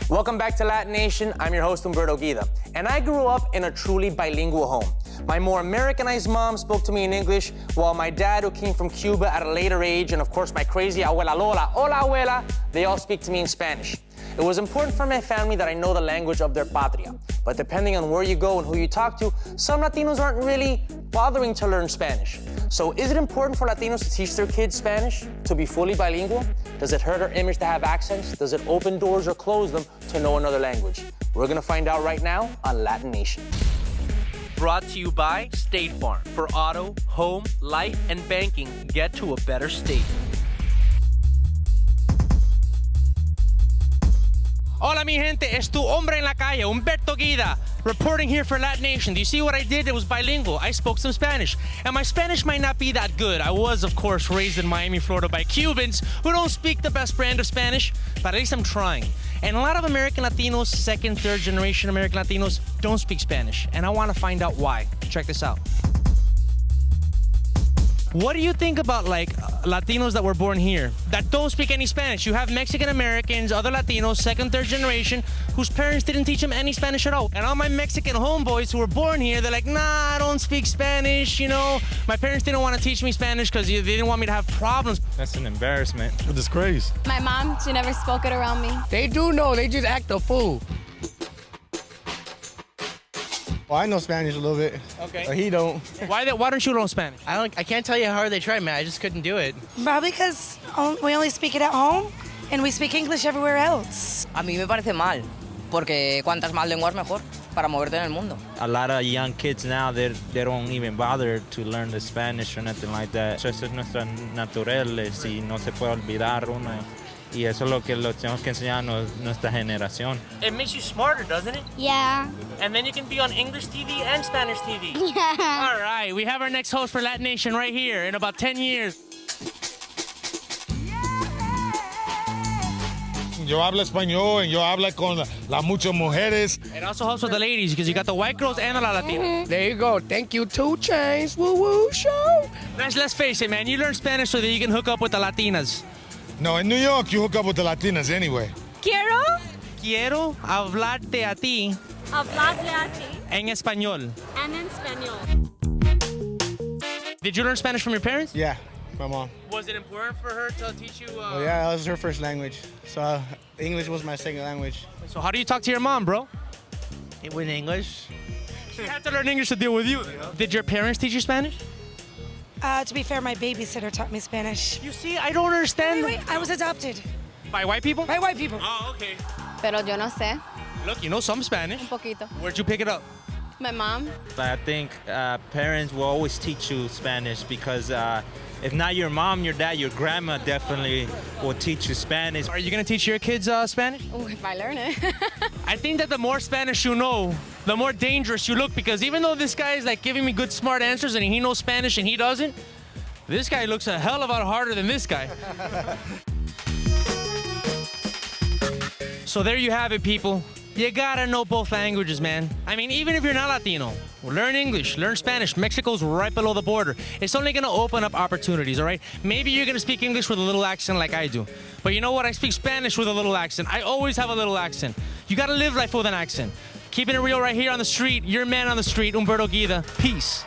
Welcome back to LatiNation. I'm your host, Humberto Guida. And I grew up in a truly bilingual home. My more Americanized mom spoke to me in English, while my dad, who came from Cuba at a later age, and of course my crazy abuela Lola, hola abuela, they all speak to me in Spanish. It was important for my family that I know the language of their patria. But depending on where you go and who you talk to, some Latinos aren't really bothering to learn Spanish. So is it important for Latinos to teach their kids Spanish, to be fully bilingual? Does it hurt our image to have accents? Does it open doors or close them to know another language? We're gonna find out right now on LatiNation. Brought to you by State Farm. For auto, home, life, and banking, get to a better state. Hola mi gente, es tu hombre en la calle, Humberto Guida, reporting here for LatiNation. Do you see what I did? It was bilingual. I spoke some Spanish. And my Spanish might not be that good. I was, of course, raised in Miami, Florida by Cubans who don't speak the best brand of Spanish, but at least I'm trying. And a lot of American Latinos, second, third generation American Latinos, don't speak Spanish. And I want to find out why. Check this out. What do you think about Latinos that were born here that don't speak any Spanish? You have Mexican Americans, other Latinos, second, third generation, whose parents didn't teach them any Spanish at all. And all my Mexican homeboys who were born here, they're like, nah, I don't speak Spanish, you know. My parents didn't want to teach me Spanish because they didn't want me to have problems. That's an embarrassment. A disgrace. My mom, she never spoke it around me. They do know, they just act a fool. Well, I know Spanish a little bit. Okay. But he don't. Why don't you learn Spanish? I can't tell you how hard they tried, man. I just couldn't do it. Probably because we only speak it at home and we speak English everywhere else. A mí me parece mal, porque cuantas más lenguas mejor para moverte en el mundo. A lot of young kids now, they don't even bother to learn the Spanish or nothing like that. Eso es nuestra naturales y no se puede olvidar uno. Y eso es lo que tenemos que enseñar a nuestra generación. It makes you smarter, doesn't it? Yeah. And then you can be on English TV and Spanish TV. Yeah. All right, we have our next host for LatiNation right here in about 10 years. Yo hablo español and yo hablo con las muchas mujeres. It also helps with the ladies because you got the white girls and the Latinas. There you go. Thank you, 2 Chainz. Woo woo show. Let's face it, man. You learn Spanish so that you can hook up with the Latinas. No, in New York, you hook up with the Latinas anyway. Quiero hablarte a ti Hablarle a ti en español. en español. Did you learn Spanish from your parents? Yeah, my mom. Was it important for her to teach you? Oh, yeah, that was her first language. So English was my second language. So how do you talk to your mom, bro? With English. She had to learn English to deal with you. Did your parents teach you Spanish? To be fair, my babysitter taught me Spanish. You see, I don't understand. Wait, I was adopted By white people? by white people. Oh, okay. Pero yo no sé, Look, you know some Spanish. un poquito. Where'd you pick it up? My mom. I think parents will always teach you Spanish because if not your mom, your dad, your grandma definitely will teach you Spanish. Are you gonna teach your kids Spanish? Ooh, if I learn it. I think that the more Spanish you know, the more dangerous you look, because even though this guy is like giving me good smart answers and he knows Spanish and he doesn't, this guy looks a hell of a lot harder than this guy. So there you have it, people. You gotta know both languages, man. I mean, even if you're not Latino, learn English, learn Spanish. Mexico's right below the border. It's only gonna open up opportunities, all right? Maybe you're gonna speak English with a little accent like I do. But you know what? I speak Spanish with a little accent. I always have a little accent. You gotta live life with an accent. Keeping it real right here on the street. Your man on the street, Humberto Guida. Peace.